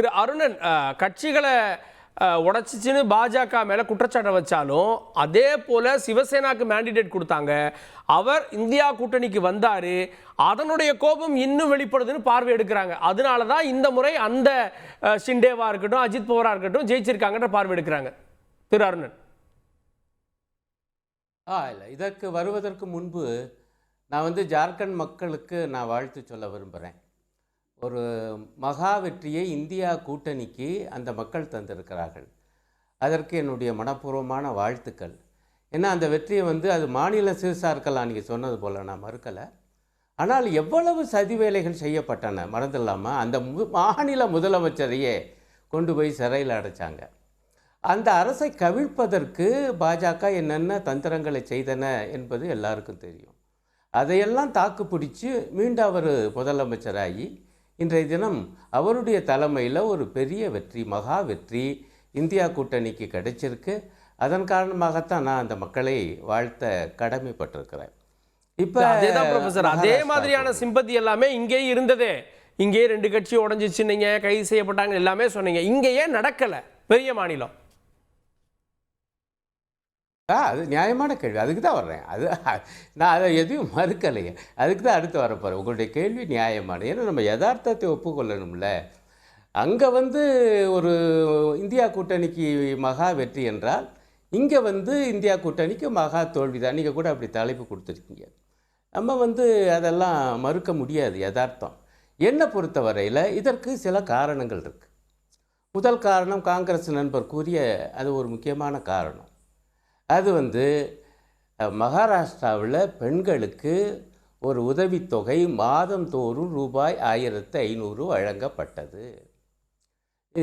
திரு அருணன், கட்சிகளை உடைச்சிச்சுன்னு பாஜக மேல குற்றச்சாட்டை வச்சாலும் அதே போல சிவசேனாக்கு மேண்டிடேட் கொடுத்தாங்க. அவர் இந்தியா கூட்டணிக்கு வந்தாரு. அதனுடைய கோபம் இன்னும் வெளிப்படுதுன்னு பார்வை எடுக்கிறாங்க. அதனாலதான் இந்த முறை அந்த ஷிண்டேவா இருக்கட்டும், அஜித் பவாரா இருக்கட்டும் ஜெயிச்சிருக்காங்கன்ற பார்வை எடுக்கிறாங்க. திரு அருணன், இல்லை, இதற்கு வருவதற்கு முன்பு நான் ஜார்க்கண்ட் மக்களுக்கு நான் வாழ்த்து சொல்ல விரும்புகிறேன். ஒரு மகா வெற்றியை இந்தியா கூட்டணிக்கு அந்த மக்கள் தந்திருக்கிறார்கள். அதற்கு என்னுடைய மனப்பூர்வமான வாழ்த்துக்கள். ஏன்னா அந்த வெற்றியை அது மாநில சிறுசாக இருக்கலாம், நீங்கள் சொன்னது போல், நான் மறுக்கலை. ஆனால் எவ்வளவு சதி வேலைகள் செய்யப்பட்டன மறந்துடலாமா? அந்த மாநில முதலமைச்சரையே கொண்டு போய் சிறையில் அடைச்சாங்க. அந்த அரசை கவிழ்ப்பதற்கு பாஜக என்னென்ன தந்திரங்களை செய்தன என்பது எல்லாருக்கும் தெரியும். அதையெல்லாம் தாக்கு பிடிச்சி மீண்டும் அவர் முதலமைச்சராகி இன்றைய தினம் அவருடைய தலைமையில் ஒரு பெரிய வெற்றி, மகா வெற்றி இந்தியா கூட்டணிக்கு கிடைச்சிருக்கு. அதன் காரணமாகத்தான் நான் அந்த மக்களை வாழ்த்த கடமைப்பட்டிருக்கிறேன். இப்போ அதேதான் ப்ரொஃபசர், அதே மாதிரியான சிம்பத்தி எல்லாமே இங்கே இருந்ததே. இங்கே 2 கட்சி உடஞ்சிச்சுன்னீங்க, கைது செய்யப்பட்டாங்க, எல்லாமே சொன்னீங்க. இங்கே ஏன் நடக்கலை? பெரிய மாநிலம். அது நியாயமான கேள்வி, அதுக்கு தான் வர்றேன். நான் அதை எதையும் மறுக்கலையே, அதுக்கு தான் அடுத்து வரப்போகிறேன். உங்களுடைய கேள்வி நியாயமான, ஏன்னா நம்ம யதார்த்தத்தை ஒப்புக்கொள்ளணும்ல. அங்கே ஒரு இந்தியா கூட்டணிக்கு மகா வெற்றி என்றால் இங்கே இந்தியா கூட்டணிக்கு மகா தோல்வி தான். நீங்கள் கூட அப்படி தலைப்பு கொடுத்துருக்கீங்க. நம்ம அதெல்லாம் மறுக்க முடியாது, யதார்த்தம். என்னை பொறுத்தவரையில் இதற்கு சில காரணங்கள் இருக்குது. முதல் காரணம் காங்கிரஸ் நண்பர் கூறிய அது ஒரு முக்கியமான காரணம். அது மகாராஷ்டிராவில் பெண்களுக்கு ஒரு உதவித்தொகை மாதந்தோறும் ரூபாய் 1500 வழங்கப்பட்டது.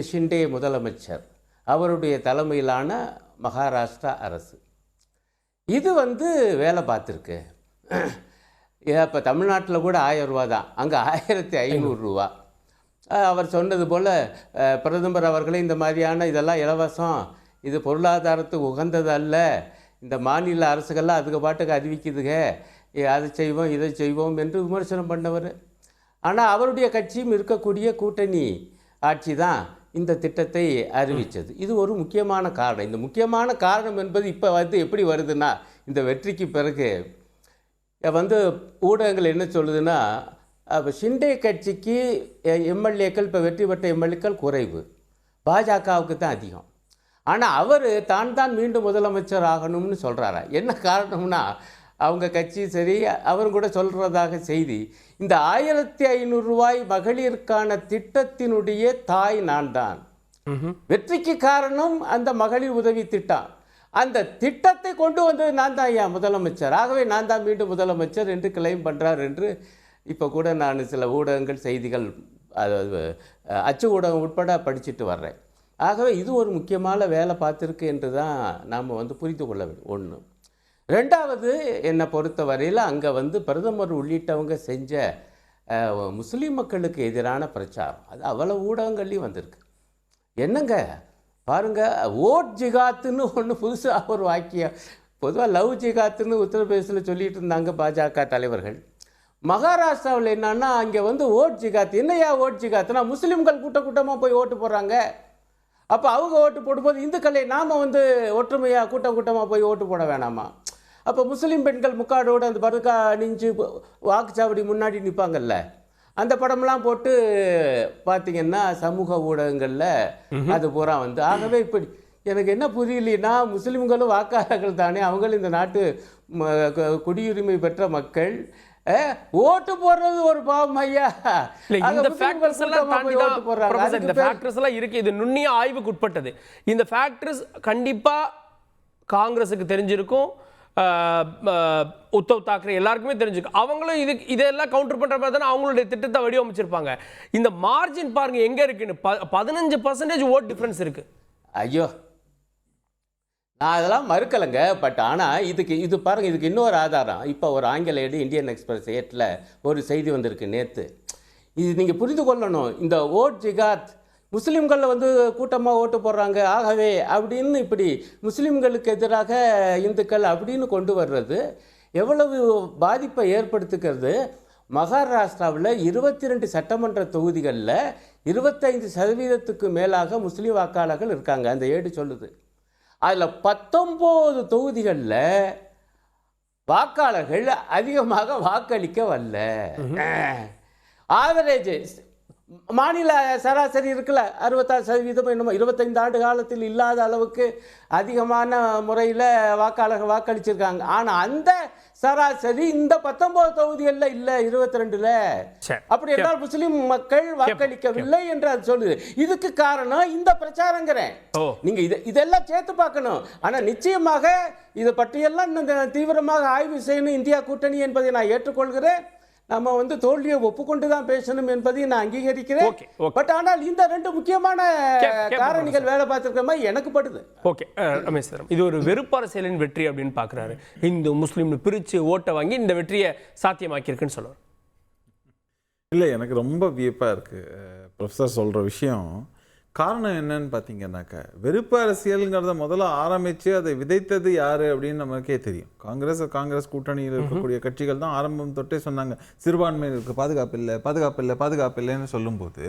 ஷிண்டே முதலமைச்சர் அவருடைய தலைமையிலான மகாராஷ்டிரா அரசு இது வேலை பார்த்துருக்கு. இப்போ தமிழ்நாட்டில் கூட 1000 ரூபா தான், அங்கே 1500 ரூபா. அவர் சொன்னது போல் பிரதமர் அவர்களே இந்த மாதிரியான இதெல்லாம் இலவசம், இது பொருளாதாரத்துக்கு உகந்தது அல்ல, இந்த மாநில அரசுகள்லாம் அதுக்கு பாட்டுக்கு அறிவிக்குதுங்க, அதை செய்வோம் இதை செய்வோம் என்று விமர்சனம் பண்ணவர். ஆனால் அவருடைய கட்சியும் இருக்கக்கூடிய கூட்டணி ஆட்சி தான் இந்த திட்டத்தை அறிவித்தது. இது ஒரு முக்கியமான காரணம். இந்த முக்கியமான காரணம் என்பது இப்போ எப்படி வருதுன்னா, இந்த வெற்றிக்கு பிறகு ஊடகங்கள் என்ன சொல்லுதுன்னா, ஷிண்டே கட்சிக்கு எம்எல்ஏக்கள், இப்போ வெற்றி பெற்ற எம்எல்ஏக்கள் குறைவு, பாஜகவுக்கு தான் அதிகம். ஆனால் அவர் தான் மீண்டும் முதலமைச்சர் ஆகணும்னு சொல்கிறாரா? என்ன காரணம்னா, அவங்க கட்சி சரி, அவரும் கூட சொல்கிறதாக செய்தி, இந்த 1500 ரூபாய் மகளிருக்கான திட்டத்தினுடைய தாய் நான் தான். வெற்றிக்கு காரணம் அந்த மகளிர் உதவி திட்டம். அந்த திட்டத்தை கொண்டு வந்தது நான் தான் ஐயா முதலமைச்சர், ஆகவே நான் தான் மீண்டும் முதலமைச்சர் என்று கிளைம் பண்ணுறார் என்று இப்போ கூட நான் சில ஊடகங்கள் செய்திகள், அதாவது அச்சு ஊடகம் உட்பட படிச்சுட்டு வர்றேன். ஆகவே இது ஒரு முக்கியமான வேலை பார்த்துருக்கு என்று தான் நாம் புரிந்து கொள்ள வேண்டும். ஒன்று. ரெண்டாவது, என்னை பொறுத்த வரையில் அங்கே பிரதமர் உள்ளிட்டவங்க செஞ்ச முஸ்லீம் மக்களுக்கு எதிரான பிரச்சாரம், அது அவ்வளோ ஊடகங்கள்லையும் வந்திருக்கு. என்னங்க பாருங்கள், ஓட் ஜிகாத்துன்னு ஒன்று புதுசாக ஒரு வாக்கியம், பொதுவாக லவ் ஜிகாத்துன்னு உத்தரப்பிரதேசத்தில் சொல்லிட்டு இருந்தாங்க பாஜக தலைவர்கள். மகாராஷ்டிராவில் என்னன்னா, அங்கே ஓட் ஜிகாத். என்னையா ஓட் ஜிகாத்துனா, முஸ்லீம்கள் கூட்டமாக போய் ஓட்டு போடுறாங்க. அப்போ அவங்க ஓட்டு போடும்போது இந்துக்களை நாம் ஒற்றுமையாக கூட்டமாக போய் ஓட்டு போட வேணாமா? அப்போ முஸ்லீம் பெண்கள் முக்காடோடு அந்த பருக்கா அணிஞ்சு வாக்குச்சாவடி முன்னாடி நிற்பாங்கல்ல, அந்த படம்லாம் போட்டு பார்த்திங்கன்னா சமூக ஊடகங்களில் அது பூரா ஆகவே இப்படி எனக்கு என்ன புரியலைன்னா, முஸ்லீம்களும் வாக்காளர்கள் தானே, அவங்களும் இந்த நாட்டு குடியுரிமை பெற்ற மக்கள், ஓட்டு போடுறது ஒரு பாவம் ஐயா. இந்த ஃபேக்டர்ஸ் எல்லாம் தாண்டி தான் ப்ரொஃபசர், இந்த ஃபேக்டர்ஸ் எல்லாம் இருக்கு. இது நுண்ணிய ஆய்வுக்கு உட்பட்டது. இந்த ஃபேக்டர்ஸ் கண்டிப்பா காங்கிரஸுக்கு தெரிஞ்சிருக்கும், உத்தவ் தாக்கரே எல்லாருக்குமே தெரிஞ்சிருக்கும். அவங்களும் இதெல்லாம் கவுண்டர் பண்ற மாதிரி தானே அவங்களுடைய திட்டத்தை வடிவமைச்சிருப்பாங்க. இந்த மார்ஜின் பாருங்க எங்க இருக்குன்னு, 15% ஓட் டிஃபரன்ஸ் இருக்கு. ஐயோ, நான் அதெல்லாம் மறுக்கலைங்க. பட் ஆனால் இது பாருங்கள், இதுக்கு இன்னொரு ஆதாரம். இப்போ ஒரு ஆங்கில ஏடு இந்தியன் எக்ஸ்பிரஸ் 8ல் ஒரு செய்தி வந்திருக்கு நேற்று. இது நீங்கள் புரிந்து கொள்ளணும். இந்த ஓட் ஜிகாத், முஸ்லீம்களில் கூட்டமாக ஓட்டு போடுறாங்க, ஆகவே அப்படின்னு இப்படி முஸ்லீம்களுக்கு எதிராக இந்துக்கள் அப்படின்னு கொண்டு வர்றது எவ்வளவு பாதிப்பை ஏற்படுத்துக்கிறது. மகாராஷ்டிராவில் 22 சட்டமன்ற தொகுதிகளில் 25% மேலாக முஸ்லீம் வாக்காளர்கள் இருக்காங்க. அந்த ஏடு சொல்லுது. அதில் 19 தொகுதிகளில் வாக்காளர்கள் அதிகமாக வாக்களிக்க வரல. ஆவரேஜ் மாநில சராசரி இருக்குல்ல 66% என்னமோ 25 ஆண்டு காலத்தில் இல்லாத அளவுக்கு அதிகமான முறையில் வாக்காளர்கள் வாக்களிச்சிருக்காங்க. ஆனால் அந்த சராசரி இந்த 19 தொகுதிகளில் இல்லை, 22ல். அப்படி என்றால் முஸ்லிம் மக்கள் வாக்களிக்கவில்லை என்று அது சொல்லுது. இதுக்கு காரணம் இந்த பிரச்சாரங்கிறேன். நீங்க இதெல்லாம் சேர்த்து பார்க்கணும். ஆனா நிச்சயமாக இதை பற்றியெல்லாம் இன்னும் தீவிரமாக ஆய்வு செய்யணும் இந்தியா கூட்டணி என்பதை நான் ஏற்றுக்கொள்கிறேன். நம்ம தோல்வியை ஒப்புக்கொண்டு தான் பேசணும் என்பதை நான் அங்கீகரிக்கிறேன். பட் ஆனால் இந்த 2 முக்கியமான காரணிகள் வேலை பார்த்திருக்கிற மாதிரி எனக்கு படுது. ஓகே ரமேஷ் சார், இது ஒரு வெறுப்பு அரசியலின் வெற்றி அப்படின்னு பார்க்குறாரு. இந்து முஸ்லீம்னு பிரித்து ஓட்டை வாங்கி இந்த வெற்றியை சாத்தியமாக்கியிருக்குன்னு சொல்லுவார். இல்லை, எனக்கு ரொம்ப வியப்பாக இருக்குது ப்ரொஃபஸர் சொல்கிற விஷயம். காரணம் என்னன்னு பார்த்தீங்கன்னாக்கா, வெறுப்பு அரசியலுங்கிறத முதல்ல ஆரம்பித்து அதை விதைத்தது யார் அப்படின்னு நமக்கே தெரியும். காங்கிரஸ் கூட்டணியில் இருக்கக்கூடிய கட்சிகள் தான் ஆரம்பம் தொட்டே சொன்னாங்க சிறுபான்மையினருக்கு பாதுகாப்பு இல்லைன்னு சொல்லும்போது,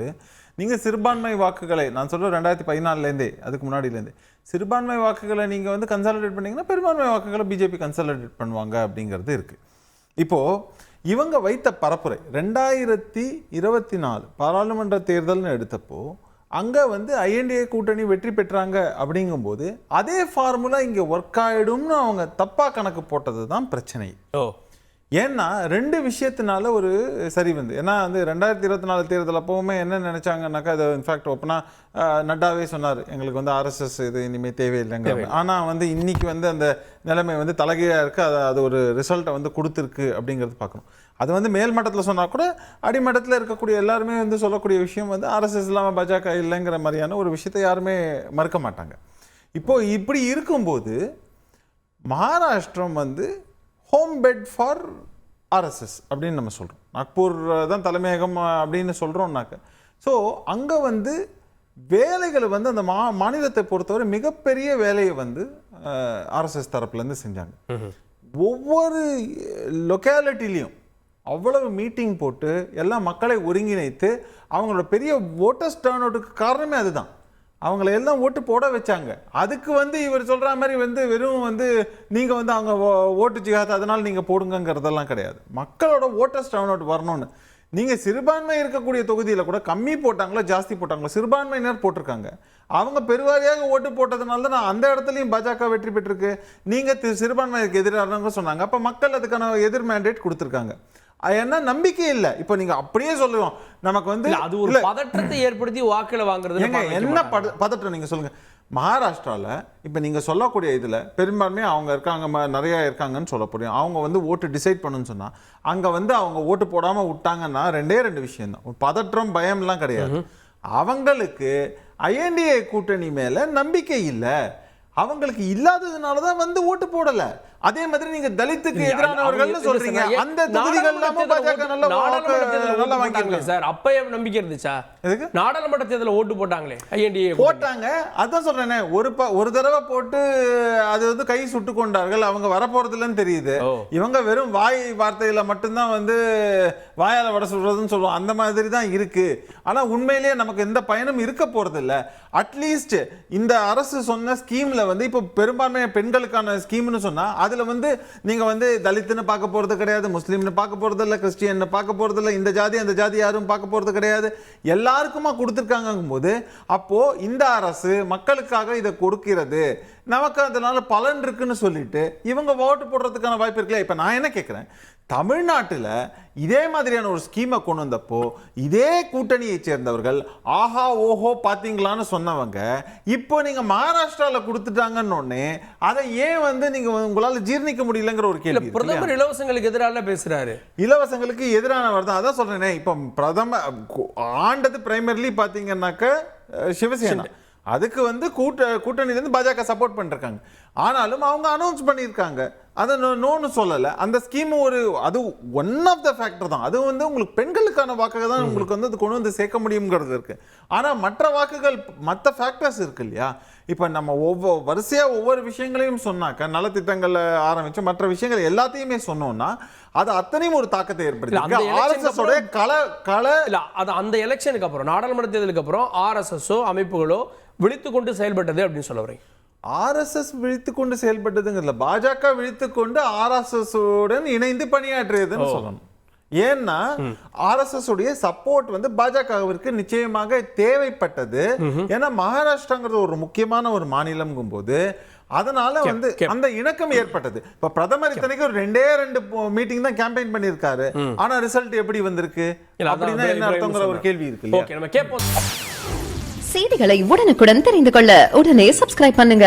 நீங்கள் சிறுபான்மை வாக்குகளை, நான் சொல்கிறேன் 2014லேருந்தே அதுக்கு முன்னாடியிலேருந்தே சிறுபான்மை வாக்குகளை நீங்கள் கன்சாலிடேட் பண்ணிங்கன்னா பெரும்பான்மை வாக்குகளை பிஜேபி கன்சாலிடேட் பண்ணுவாங்க அப்படிங்கிறது இருக்குது. இப்போது இவங்க வைத்த பரப்புரை 2024 பாராளுமன்ற தேர்தல்னு எடுத்தப்போ அங்கே INDA கூட்டணி வெற்றி பெற்றாங்க. அப்படிங்கும்போது அதே ஃபார்முலா இங்கே ஒர்க் ஆகிடும்னு அவங்க தப்பாக கணக்கு போட்டது தான் பிரச்சனை. ஏன்னா 2 விஷயத்தினால ஒரு சரி ஏன்னா 2024 தேர்தல் அப்போவுமே என்ன நினச்சாங்கன்னாக்கா, அது இன்ஃபேக்ட் ஓப்பனாக நட்டாவே சொன்னார், எங்களுக்கு RSS இது இனிமேல் தேவையில்லைங்க. ஆனால் இன்னைக்கு அந்த நிலைமை தலைகீழாக இருக்குது. அது ஒரு ரிசல்ட்டை கொடுத்துருக்கு அப்படிங்கிறது பார்க்கணும். அது மேல் மட்டத்தில் சொன்னால் கூட அடிமட்டத்தில் இருக்கக்கூடிய எல்லாருமே சொல்லக்கூடிய விஷயம் RSS இல்லாமல் பாஜக இல்லைங்கிற மாதிரியான ஒரு விஷயத்தை யாருமே மறுக்க மாட்டாங்க. இப்போது இப்படி இருக்கும்போது மகாராஷ்டிரம் ஹோம் பெட் ஃபார் RSS அப்படின்னு நம்ம சொல்கிறோம். நாக்பூர் தான் தலைமையகம் அப்படின்னு சொல்கிறோம்னாக்க, ஸோ அங்கே வேலைகளை அந்த மாநிலத்தை பொறுத்தவரை மிகப்பெரிய வேலையை RSS தரப்புலேருந்து செஞ்சாங்க. ஒவ்வொரு லொக்காலிட்டிலையும் அவ்வளவு மீட்டிங் போட்டு எல்லா மக்களை ஒருங்கிணைத்து அவங்களோட பெரிய ஓட்டர்ஸ் டர்ன் அவுட்டுக்கு காரணமே அதுதான். அவங்கள எல்லாம் ஓட்டு போட வச்சாங்க. அதுக்கு இவர் சொல்கிற மாதிரி வெறும் நீங்கள் அவங்க ஓட்டு ஜிகாது அதனால் நீங்கள் போடுங்கிறதெல்லாம் கிடையாது. மக்களோட ஓட்டர்ஸ் டர்ன் அவுட் வரணும்னு. நீங்கள் சிறுபான்மை இருக்கக்கூடிய தொகுதியில் கூட கம்மி போட்டாங்களோ ஜாஸ்தி போட்டாங்களோ சிறுபான்மையினர் போட்டிருக்காங்க. அவங்க பெருவாரியாக ஓட்டு போட்டதுனால தான் நான் அந்த இடத்துலையும் பாஜக வெற்றி பெற்றிருக்கு. நீங்கள் சிறுபான்மைக்கு எதிரானவங்க சொன்னாங்க. அப்போ மக்கள் அதுக்கான எதிர் மேண்டேட் கொடுத்துருக்காங்க. என்ன நம்பிக்கை இல்லை. இப்போ நீங்க அப்படியே சொல்லுவோம் நமக்கு அது ஒரு பதற்றத்தை ஏற்படுத்தி வாக்குல வாங்குறது. என்ன பதற்றம் நீங்க சொல்லுங்க. மகாராஷ்டிராவில் இப்போ நீங்கள் சொல்லக்கூடிய இதில் பெரும்பான்மை அவங்க இருக்காங்க, நிறையா இருக்காங்கன்னு சொல்ல முடியும். அவங்க ஓட்டு டிசைட் பண்ணுன்னு சொன்னால் அங்கே அவங்க ஓட்டு போடாமல் விட்டாங்கன்னா 2 விஷயம்தான். பதற்றம் பயம்லாம் கிடையாது. அவங்களுக்கு INDA கூட்டணி மேலே நம்பிக்கை இல்லை. அவங்களுக்கு இல்லாததுனால தான் ஓட்டு போடல. அதே மாதிரி நீங்க தலித்துக்கு எதிரானவர்கள்னு சொல்றீங்க. அந்த தொகுதிகள்ல பாஜக நல்லா வாங்கிருக்காங்க சார். அப்பயே நம்பிக்கை இருந்துச்சா? நாடாளுமன்ற தேர்தல்ல ஓட்டு போட்டாங்களே INDA போட்டாங்க. அதான் சொல்றேனே, ஒரு தடவை போட்டு அது கை சுட்டு கொண்டார்கள். அவங்க வரப்போறதுலன்னு தெரியுது. இவங்க வெறும் வாய் வார்த்தையில மட்டும்தான் வாயால வட சொல்றதுன்னு சொல்லுவோம். அந்த மாதிரி தான் இருக்கு. ஆனா உண்மையிலேயே நமக்கு எந்த பயனும் இருக்க போறது இல்ல. அட்லீஸ்ட் இந்த அரசு சொன்ன ஸ்கீம்ல இப்போ பெரும்பான்மை பெண்களுக்கான ஸ்கீம்னு சொன்னா அதுல நீங்க தலித்துன்னு பார்க்க போறது கிடையாது, முஸ்லீம்னு பார்க்க போறது இல்ல, கிறிஸ்டியன் பார்க்க போறது இல்ல, இந்த ஜாதி அந்த ஜாதி யாரும் பார்க்க போறது கிடையாது. எல்லாருக்குமா கொடுத்துருக்காங்கும் போது அப்போ இந்த அரசு மக்களுக்காக இதை கொடுக்கிறது, நமக்கு அதனால பலன் இருக்குன்னு சொல்லிட்டு இவங்க ஓட்டு போடுறதுக்கான வாய்ப்பு இருக்குல்ல. இப்ப நான் என்ன கேட்கிறேன், தமிழ்நாட்டில் இதே மாதிரியான ஒரு ஸ்கீமை கொண்டு வந்தப்போ இதே கூட்டணியை சேர்ந்தவர்கள் ஆஹா ஓஹோ பாத்தீங்களான்னு சொன்னவங்க இப்போ நீங்க மகாராஷ்டிரால கொடுத்துட்டாங்கன்னு அதை ஏன் நீங்க உங்களால ஜீர்ணிக்க முடியலங்கிற ஒரு கேள்வி. பிரதமர் இலவசங்களுக்கு எதிராக பேசுறாரு. இலவசங்களுக்கு எதிரானவர் தான். அதான் சொல்றேனே, இப்போ பிரதமர் ஆண்டது பிரைமரிலி பாத்தீங்கன்னாக்க சிவசேனா. அதுக்கு கூட்டணியிலேருந்து பாஜக சப்போர்ட் பண்ணிருக்காங்க. ஆனாலும் அவங்க அனௌன்ஸ் பண்ணியிருக்காங்க அதை நோன்னு சொல்லலை. அந்த ஸ்கீம் அது ஒன் ஆஃப் த ஃபேக்டர் தான். அது வந்து உங்களுக்கு பெண்களுக்கான வாக்குகள் தான் உங்களுக்கு வந்து அது கொண்டு வந்து சேர்க்க முடியுங்கிறது இருக்கு. ஆனால் மற்ற வாக்குகள், மற்ற ஃபேக்டர்ஸ் இருக்கு இல்லையா? இப்போ நம்ம ஒவ்வொரு விஷயங்களையும் சொன்னாக்க, நலத்திட்டங்களை ஆரம்பிச்சு மற்ற விஷயங்கள் எல்லாத்தையுமே சொன்னோம்னா அது அத்தனையும் ஒரு தாக்கத்தை ஏற்படுத்தி ஆர்எஸ்எஸ் அந்த எலெக்ஷனுக்கு அப்புறம், நாடாளுமன்ற தேர்தலுக்கு அப்புறம் ஆர்எஸ்எஸோ அமைப்புகளோ விழித்து கொண்டு செயல்பட்டது அப்படின்னு சொல்ல வரீங்க? ஆர்எஸ்எஸ் விழித்து கொண்டு செயல்பட்டதுங்கிறதுல பாஜக விழித்து கொண்டு ஆர்எஸ்எஸ் உடன் இணைந்து பணியாற்றியதுன்னு சொல்லணும். ஏன்னா ஆர்எஸ்எஸ் உடைய சப்போர்ட் வந்து பாஜகவிற்கு நிச்சயமாக தேவைப்பட்டது. ஏன்னா மகாராஷ்டிராங்கிறது ஒரு முக்கியமான ஒரு மாநிலம்ங்கும் போது அதனால வந்து அந்த இணக்கம் ஏற்பட்டது. இப்ப பிரதமர் இத்தனைக்கு ஒரு 2 மீட்டிங் தான் கேம்பெயின் பண்ணிருக்காரு. ஆனா ரிசல்ட் எப்படி வந்திருக்கு அப்படின்னா என்ன அர்த்தங்கிற ஒரு கேள்வி இருக்கு. செய்திகளை உடனுக்குடன் தெரிந்து கொள்ள உடனே சப்ஸ்கிரைப் பண்ணுங்க.